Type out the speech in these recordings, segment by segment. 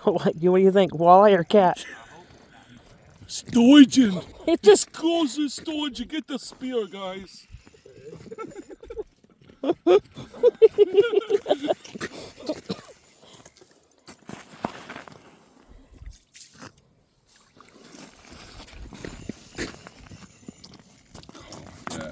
What do you think, walleye or cat? Sturgeon. It just Goes to sturgeon. Get the spear, guys. Yeah.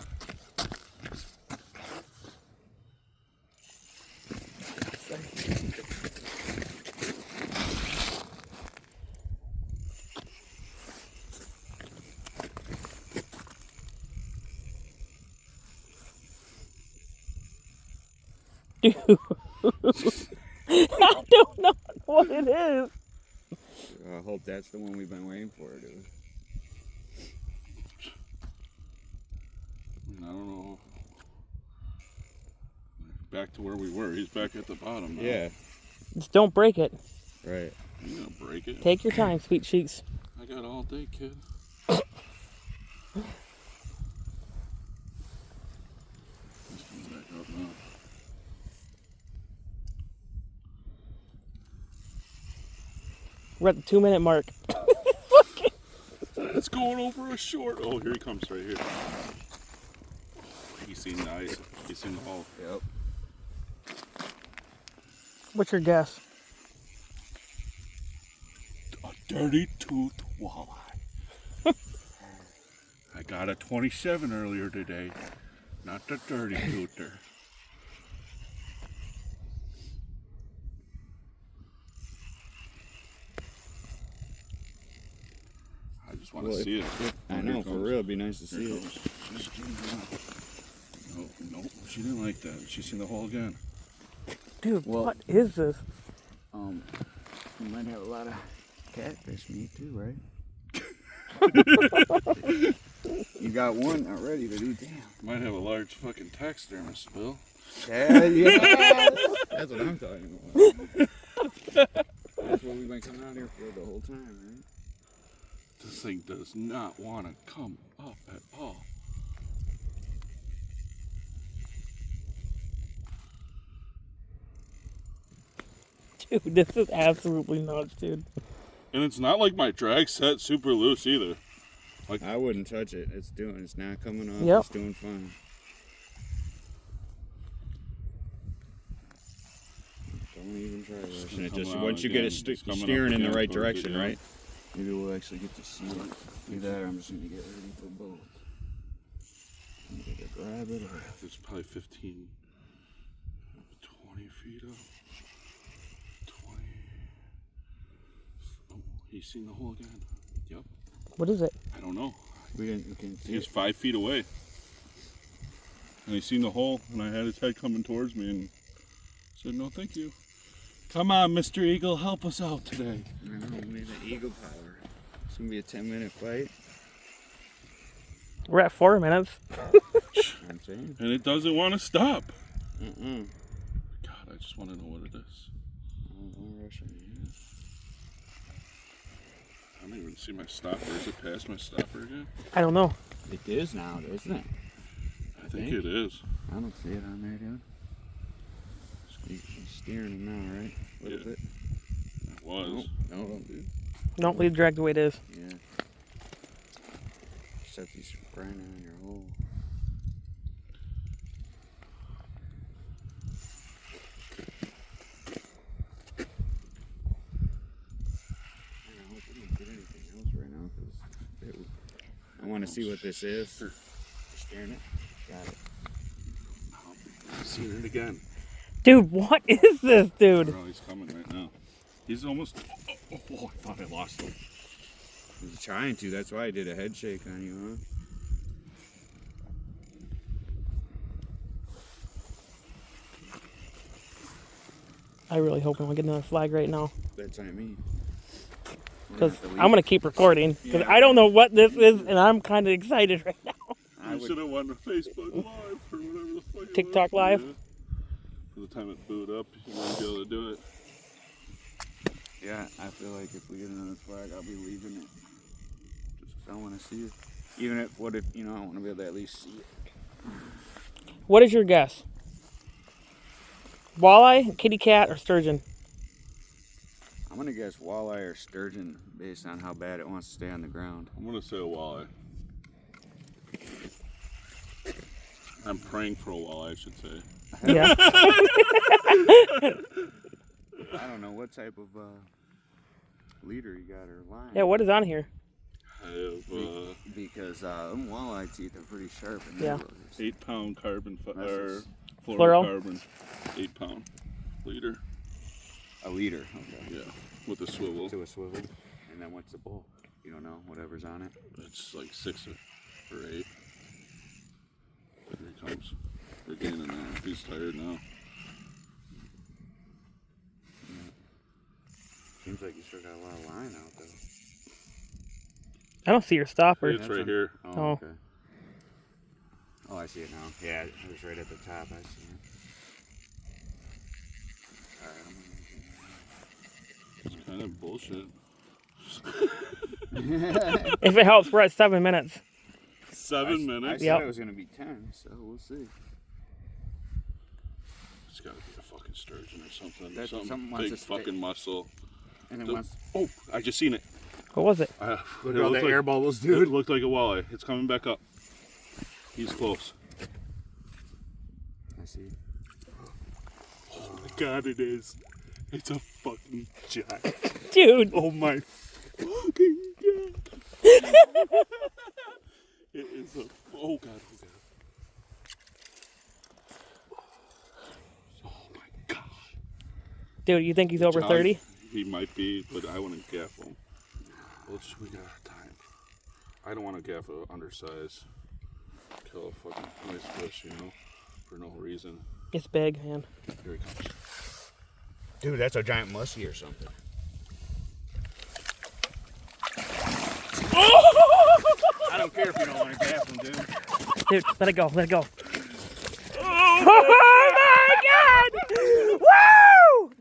dude. I don't know what it is. I hope that's the one we've been waiting for, dude. I don't know. Back to where we were. He's back at the bottom now. Yeah. Just don't break it. Right. I'm gonna break it. Take your time, sweet cheeks. I got all day, kid. This one's back up now. We're at the 2-minute mark. It's going over a short. Oh, here he comes right here. He's seen the ice. He's seen the hole. Yep. What's your guess? A dirty tooth walleye. I got a 27 earlier today. Not the dirty toother. I just want to see it. I know, for real, it'd be nice to see it. No, she didn't like that. She's seen the hole again. Dude, Well- what is this? You might have a lot of catfish meat too, right? You got one already to do. Damn. Might have a large fucking taxidermist, Bill. Yeah. That's what I'm talking about. That's what we've been coming out here for the whole time, right? This thing does not want to come up at all. Dude, this is absolutely nuts, dude. And it's not like my drag set super loose either. I wouldn't touch it. It's not coming off. Yep. It's doing fine. Don't even try rushing it. Just come once out you get again. it It's coming up steering in the again right towards direction, it, yeah. right? Maybe we'll actually get to see it. Either that or I'm just gonna get ready for both. I'm gonna grab it or It's probably 15, 20 feet up. 20. Oh, he's seen the hole again. Yep. What is it? I don't know. we can't see He was it. 5 feet away. And he seen the hole, and I had his head coming towards me and said, no, thank you. Come on, Mr. Eagle, help us out today. I know, we need the eagle power. It's gonna be a 10-minute fight. We're at 4 minutes. I'm saying. And it doesn't want to stop. Mm-mm. God, I just want to know what it is. I'm rushing. I don't even see my stopper. Is it past my stopper again? I don't know. It is now, isn't it? I think it is. I don't see it on there, dude. He's steering him now, right? A little Yeah. bit. It was. No, don't do. Don't leave drag the way it is. Yeah. Except he's grinding on your hole. I hope we don't get anything else right now because I want to see what this is. You're steering it? Got it. I've seen it again. Dude, what is this, dude? Oh, he's coming right now. He's almost. Oh, I thought I lost him. He's trying to. That's why I did a head shake on you, huh? I really hope I don't get another flag right now. That's what I mean. Because I'm going to keep recording. Because I don't know what this is, and I'm kind of excited right now. I should have won the Facebook Live or whatever the fuck. TikTok Live? Yeah. For the time it booed up, you won't be able to do it. Yeah, I feel like if we get another flag, I'll be leaving it. Just 'cause I want to see it. Even if, I want to be able to at least see it. What is your guess? Walleye, kitty cat, or sturgeon? I'm I'm gonna guess walleye or sturgeon based on how bad it wants to stay on the ground. I'm gonna say a walleye. I'm praying for a walleye, I should say. Yeah. I don't know what type of leader you got or line. Yeah, what is on here? I have Because them walleye teeth are pretty sharp. And Yeah. 8-pound carbon or Fluoro? fluorocarbon, 8-pound leader. A leader, okay. Yeah, with a swivel. To a swivel. And then what's the bull? You don't know, whatever's on it. It's like 6 or 8. Here he comes. We're gaining now. He's tired now. Seems like you still got a lot of line out there. I don't see your stopper. It's right here. Oh. Okay. Oh, I see it now. Yeah, it was right at the top. I see it. It's kind of bullshit. If it helps, we're at 7 minutes. 7 minutes? I Yep. said it was going to be 10, so we'll see. It's got to be a fucking sturgeon or something. That's Something something wants big to stay- fucking muscle. And then once... Oh, I just seen it. What was it? Look It at all looked the air bubbles, dude. It looked like a walleye. It's coming back up. He's close. I see. Oh my god, it is. It's a fucking giant. Dude. Oh my fucking god. It is a. Oh god, oh god. Oh my god. Dude, you think he's over John, 30? He might be, but I wouldn't gaff him. We got time. I don't want to gaff a undersized. Kill a fucking nice fish, you know, for no reason. It's big, man. Here he comes. Dude, that's a giant musky or something. I don't care if you don't want to gaff him, dude. Dude, let it go, let it go. Oh my god! Woo!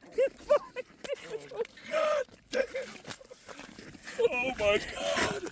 Oh my god!